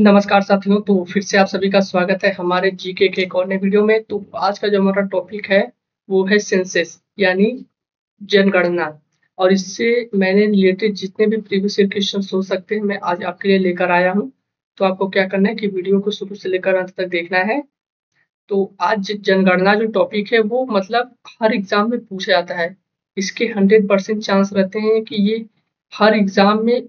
नमस्कार साथियों, तो फिर से आप सभी का स्वागत है हमारे जीके के एक और नए वीडियो में। तो आज का जो हमारा टॉपिक है वो है सेंसस यानी जनगणना। और इससे मैंने रिलेटेड जितने भी प्रीवियस ईयर क्वेश्चन हो सकते हैं मैं आज आपके लिए लेकर आया हूँ। तो आपको क्या करना है कि वीडियो को शुरू से लेकर अंत तक देखना है। तो आज जनगणना जो टॉपिक है वो मतलब हर एग्जाम में पूछा जाता है। इसके 100% चांस रहते हैं कि ये हर एग्जाम में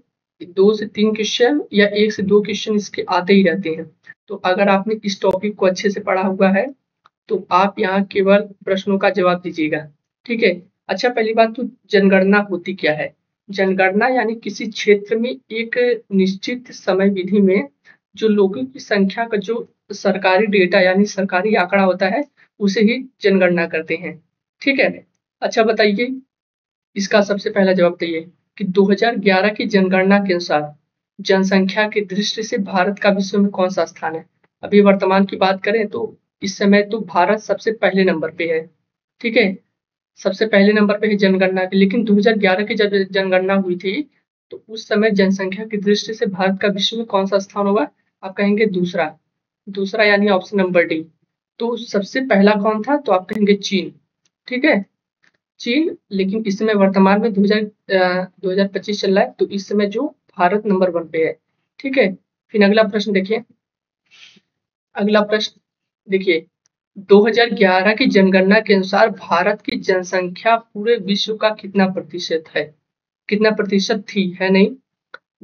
2 से 3 क्वेश्चन या 1 से 2 क्वेश्चन इसके आते ही रहते हैं। तो अगर आपने इस टॉपिक को अच्छे से पढ़ा हुआ है तो आप यहाँ केवल प्रश्नों का जवाब दीजिएगा। ठीक है। अच्छा, पहली बात तो जनगणना होती क्या है। जनगणना यानी किसी क्षेत्र में एक निश्चित समय विधि में जो लोगों की संख्या का जो सरकारी डेटा यानी सरकारी आंकड़ा होता है उसे ही जनगणना करते हैं। ठीक है। अच्छा बताइए, इसका सबसे पहला जवाब तो ये कि 2011 की जनगणना के अनुसार जनसंख्या की दृष्टि से भारत का विश्व में कौन सा स्थान है। अभी वर्तमान की बात करें तो इस समय तो भारत सबसे पहले नंबर पे है। ठीक है, सबसे पहले नंबर पे है जनगणना की। लेकिन 2011 की जब जनगणना हुई थी तो उस समय जनसंख्या की दृष्टि से भारत का विश्व में कौन सा स्थान होगा। आप कहेंगे दूसरा। दूसरा यानी ऑप्शन नंबर डी। तो सबसे पहला कौन था तो आप कहेंगे चीन। ठीक है, चीन। लेकिन इस समय वर्तमान में 2025 चल रहा है तो इस समय जो भारत नंबर 1 पे है। ठीक है। फिर अगला प्रश्न देखिए। अगला प्रश्न देखिए, 2011 की जनगणना के अनुसार भारत की जनसंख्या पूरे विश्व का कितना प्रतिशत है। कितना प्रतिशत थी, है नहीं।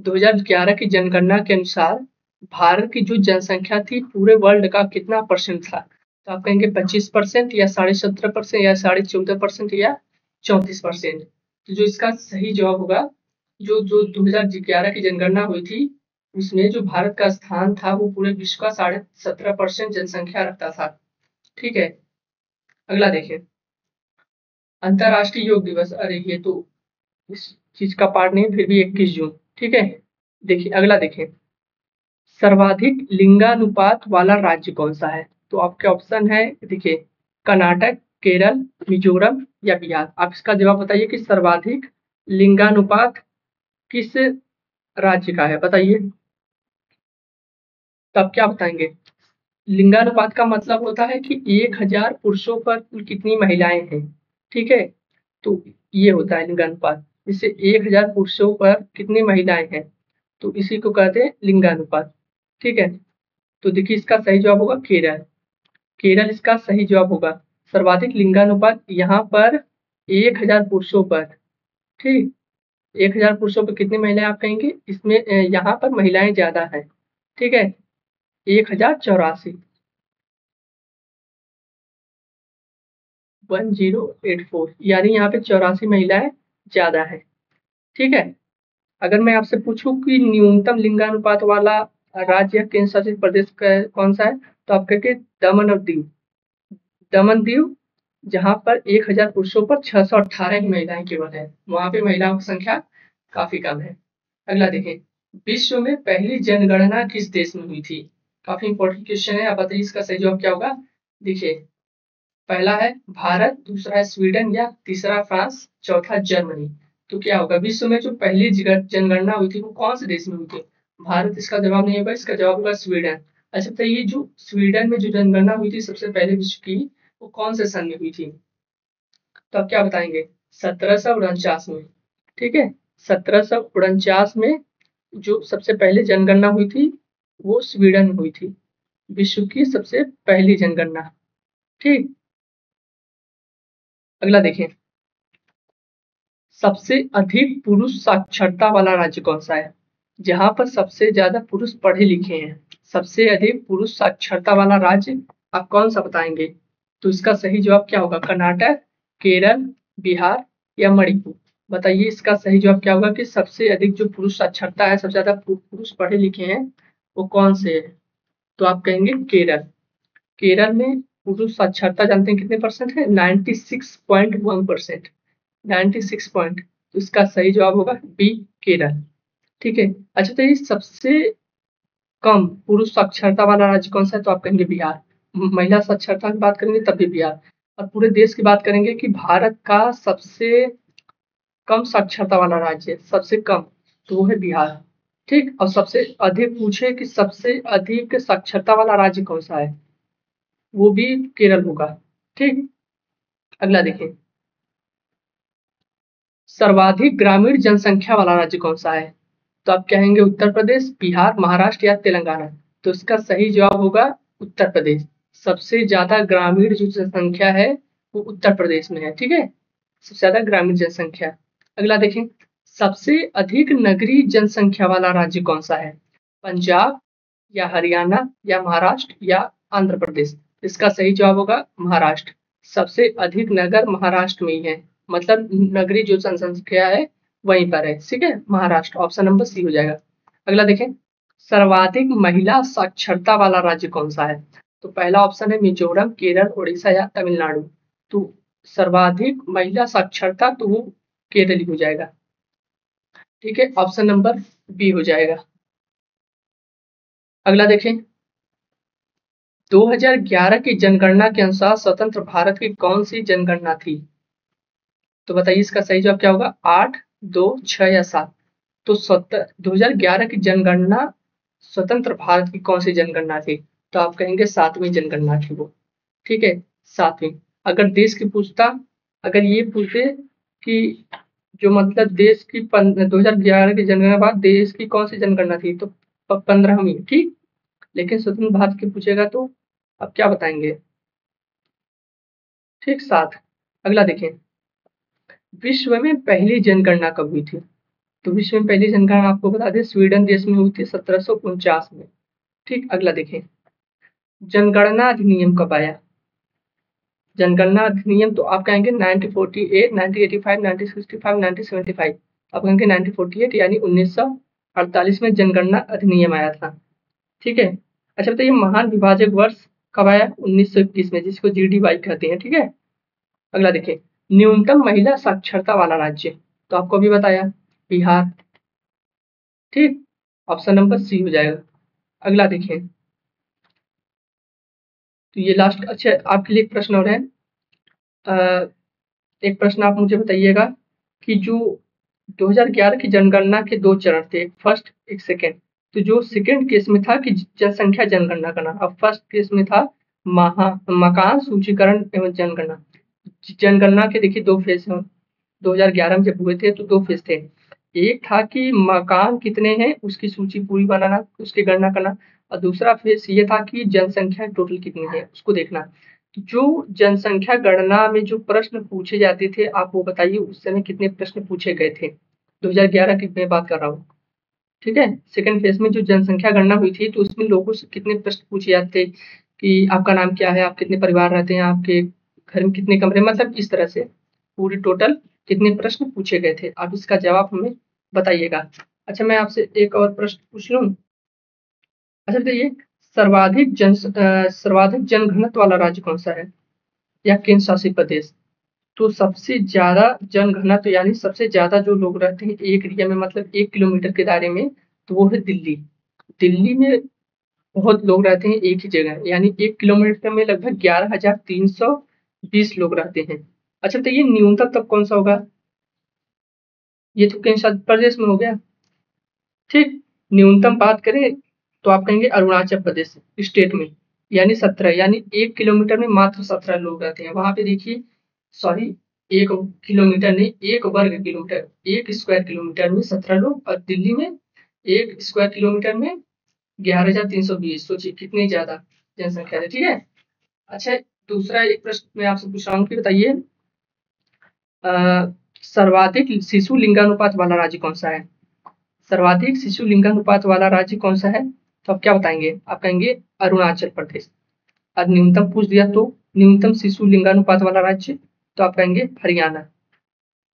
2011 की जनगणना के अनुसार भारत की जो जनसंख्या थी पूरे वर्ल्ड का कितना परसेंट था। तो आप कहेंगे 25% या 17.5% या 14.5% या 34%। तो जो इसका सही जवाब होगा, जो जो 2011 की जनगणना हुई थी उसमें जो भारत का स्थान था वो पूरे विश्व का 17.5% जनसंख्या रखता था। ठीक है। अगला देखें, अंतरराष्ट्रीय योग दिवस। अरे ये तो इस चीज का पार्ट नहीं, फिर भी 21 जून। ठीक है। देखिए अगला देखें, सर्वाधिक लिंगानुपात वाला राज्य कौन सा है। तो आपके ऑप्शन है देखिए, कर्नाटक, केरल, मिजोरम या बिहार। आप इसका जवाब बताइए कि सर्वाधिक लिंगानुपात किस राज्य का है, बताइए। तब क्या बताएंगे। लिंगानुपात का मतलब होता है कि 1000 पुरुषों पर कुल कितनी महिलाएं हैं। ठीक है, तो ये होता है लिंगानुपात। जैसे 1000 पुरुषों पर कितनी महिलाएं हैं तो इसी को कहते हैं लिंगानुपात। ठीक है, तो देखिए इसका सही जवाब होगा केरल। केरल इसका सही जवाब होगा। सर्वाधिक लिंगानुपात यहाँ पर 1000 पुरुषों पर। ठीक, 1000 पुरुषों पर कितनी महिलाएं आप कहेंगे, इसमें यहाँ पर महिलाएं ज्यादा है। ठीक है, 1084, 1084 यानी यहाँ पे 84 महिलाएं ज्यादा है। ठीक है। अगर मैं आपसे पूछूं कि न्यूनतम लिंगानुपात वाला राज्य या केंद्र शासित प्रदेश कौन सा है तो आप कहेंगे दमन और दीव। दमन दीव, जहाँ पर 1000 पुरुषों पर 618 महिलाएं केवल है, वहां पे महिलाओं की संख्या काफी कम है। अगला देखें, विश्व में पहली जनगणना किस देश में हुई थी। काफी इंपॉर्टेंट क्वेश्चन है, आप बताइए इसका सही जवाब क्या होगा। देखिए, पहला है भारत, दूसरा है स्वीडन या तीसरा फ्रांस, चौथा जर्मनी। तो क्या होगा, विश्व में जो पहली जनगणना हुई थी वो कौन से देश में हुई थी। भारत इसका जवाब नहीं होगा, इसका जवाब होगा स्वीडन। अच्छा, तो ये जो स्वीडन में जो जनगणना हुई थी सबसे पहले विश्व की, वो कौन से सन में हुई थी। तो आप क्या बताएंगे, 1749 में। ठीक है, 1749 में जो सबसे पहले जनगणना हुई थी वो स्वीडन में हुई थी, विश्व की सबसे पहली जनगणना। ठीक। अगला देखें, सबसे अधिक पुरुष साक्षरता वाला राज्य कौन सा है। जहां पर सबसे ज्यादा पुरुष पढ़े लिखे हैं, सबसे अधिक पुरुष साक्षरता वाला राज्य आप कौन सा बताएंगे। तो इसका सही जवाब क्या होगा, कर्नाटक, केरल, बिहार या मणिपुर। बताइए इसका सही जवाब क्या होगा कि सबसे अधिक जो पुरुष साक्षरता है, सबसे ज्यादा पुरुष पढ़े लिखे हैं वो कौन से है। तो आप कहेंगे केरल। केरल में पुरुष साक्षरता जानते हैं कितने परसेंट है, 96.1%। 96 पॉइंट। तो इसका सही जवाब होगा बी, केरल। ठीक है। अच्छा, तो ये सबसे कम पुरुष साक्षरता वाला राज्य कौन सा है तो आप कहेंगे बिहार। महिला साक्षरता की बात करेंगे तब भी बिहार। और पूरे देश की बात करेंगे कि भारत का सबसे कम साक्षरता वाला राज्य सबसे कम, तो वो है बिहार। ठीक। और सबसे अधिक पूछे कि सबसे अधिक साक्षरता वाला राज्य कौन सा है, वो भी केरल होगा। ठीक। अगला देखिए, सर्वाधिक ग्रामीण जनसंख्या वाला राज्य कौन सा है? तो आप कहेंगे उत्तर प्रदेश, बिहार, महाराष्ट्र या तेलंगाना। तो इसका सही जवाब होगा उत्तर प्रदेश। सबसे ज्यादा ग्रामीण जो जनसंख्या है वो उत्तर प्रदेश में है। ठीक है, सबसे ज्यादा ग्रामीण जनसंख्या। अगला देखें, सबसे अधिक नगरीय जनसंख्या वाला राज्य कौन सा है? पंजाब या हरियाणा या महाराष्ट्र या आंध्र प्रदेश। इसका सही जवाब होगा महाराष्ट्र। सबसे अधिक नगर महाराष्ट्र में ही है, मतलब नगरीय जो जनसंख्या है वहीं पर है। ठीक है, महाराष्ट्र। ऑप्शन नंबर सी हो जाएगा। अगला देखें, सर्वाधिक महिला साक्षरता वाला राज्य कौन सा है? तो पहला ऑप्शन है मिजोरम, केरल, उड़ीसा या तमिलनाडु। तो सर्वाधिक महिला साक्षरता तो वो केरल ही हो जाएगा। ठीक है, ऑप्शन नंबर बी हो जाएगा। अगला देखें, 2011 की जनगणना के अनुसार स्वतंत्र भारत की कौन सी जनगणना थी? तो बताइए इसका सही जवाब क्या होगा? 8, 2, 6 या 7। तो 2011 की जनगणना स्वतंत्र भारत की कौन सी जनगणना थी? तो आप कहेंगे 7वीं जनगणना थी वो। ठीक है, 7वीं। अगर देश की पूछता, अगर ये पूछे कि जो मतलब देश की 2011 की जनगणना बाद देश की कौन सी जनगणना थी, तो 15वीं। ठीक। लेकिन स्वतंत्र भारत की पूछेगा तो आप क्या बताएंगे? ठीक, 7। अगला देखें, विश्व में पहली जनगणना कब हुई थी? तो विश्व में पहली जनगणना आपको बता दें स्वीडन देश में हुई थी 1749 में। ठीक। अगला देखें, जनगणना अधिनियम कब आया? जनगणना अधिनियम तो आप कहेंगे 1948, 1985, 1965, 1975। आप कहेंगे 1948 यानी 1948 में जनगणना अधिनियम आया था। ठीक है। अच्छा बताइए, महान विभाजक वर्ष कब आया? 1921 में, जिसको GDY कहते हैं। ठीक है। अगला देखिए, न्यूनतम महिला साक्षरता वाला राज्य, तो आपको अभी बताया बिहार। ठीक, ऑप्शन नंबर सी हो जाएगा। अगला देखिए, तो ये लास्ट। अच्छा, आपके लिए एक प्रश्न और है। एक प्रश्न आप मुझे बताइएगा कि जो 2011 की जनगणना के 2 चरण थे, एक फर्स्ट एक सेकेंड। तो जो सेकेंड केस में था कि जनसंख्या जनगणना करना, अब फर्स्ट केस में था मकान सूचीकरण एवं जनगणना। जनगणना के देखिए 2 फेज हैं। 2011 में जब हुए थे तो 2 फेज थे। एक था कि मकान कितने हैं उसकी सूची पूरी बनाना, उसकी गणना करना। और दूसरा फेज ये था कि जनसंख्या टोटल कितनी है उसको देखना। जो जनसंख्या गणना में जो प्रश्न पूछे जाते थे, आप वो बताइए उस समय कितने प्रश्न पूछे गए थे? 2011 की मैं बात कर रहा हूँ। ठीक है, सेकंड फेज में जो जनसंख्या गणना हुई थी तो उसमें लोगों से कितने प्रश्न पूछे जाते थे कि आपका नाम क्या है, आप कितने परिवार रहते हैं, आपके घर में कितने कमरे, मतलब इस तरह से पूरी टोटल कितने प्रश्न पूछे गए थे, आप इसका जवाब हमें बताइएगा। अच्छा, मैं आपसे एक और प्रश्न पूछ लूँ। अच्छा बताइए, सर्वाधिक जनघनत्व वाला राज्य कौन सा है या केंद्र शासित प्रदेश? तो सबसे ज्यादा जनघनत्व यानी सबसे ज्यादा जो लोग रहते हैं एक एरिया में, मतलब 1 किलोमीटर के दायरे में, तो वो है दिल्ली। दिल्ली में बहुत लोग रहते हैं एक ही जगह, यानी 1 किलोमीटर में लगभग 11,320 लोग रहते हैं। अच्छा तो ये न्यूनतम तब कौन सा होगा? ये तो केंद्र शासित प्रदेश में हो गया। ठीक। न्यूनतम बात करें तो आप कहेंगे अरुणाचल प्रदेश स्टेट में, यानी 17, यानी 1 किलोमीटर में मात्र 17 लोग रहते हैं वहां पे। देखिए, सॉरी, 1 किलोमीटर नहीं, 1 वर्ग किलोमीटर, 1 स्क्वायर किलोमीटर में 17 लोग। और दिल्ली में 1 स्क्वायर किलोमीटर में 11,320। सोचिए कितनी ज्यादा जनसंख्या है। ठीक है। अच्छा, दूसरा एक प्रश्न मैं आपसे पूछ रहा हूँ कि बताइए, अ, सर्वाधिक शिशु लिंगानुपात वाला राज्य कौन सा है? सर्वाधिक शिशु लिंगानुपात वाला राज्य कौन सा है? तो आप क्या बताएंगे? आप कहेंगे अरुणाचल प्रदेश। और न्यूनतम पूछ दिया तो न्यूनतम शिशु लिंगानुपात वाला राज्य, तो आप कहेंगे हरियाणा।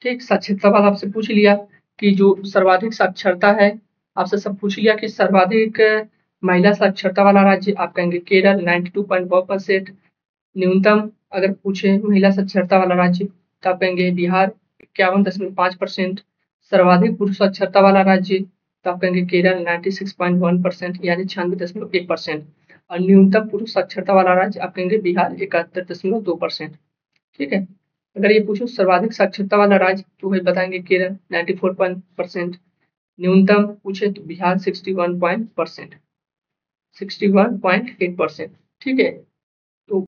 ठीक। साक्षरता वाला आपसे पूछ लिया कि जो सर्वाधिक साक्षरता है, आपसे सब पूछ लिया कि सर्वाधिक महिला साक्षरता वाला राज्य, आप कहेंगे केरल 92.1%। न्यूनतम अगर पूछे महिला साक्षरता वाला राज्य तो आप कहेंगे बिहार 51.5%। सर्वाधिक पुरुष साक्षरता वाला राज्य तो आप कहेंगे केरल 96.1% यानी 96.1%। और न्यूनतम पुरुष साक्षरता वाला राज्य आप कहेंगे बिहार 71.2%। ठीक है। अगर ये पूछो सर्वाधिक साक्षरता वाला राज्य तो वही बताएंगे केरल 94% न्यूनतम पूछे तो बिहार 61.8%, ठीक है।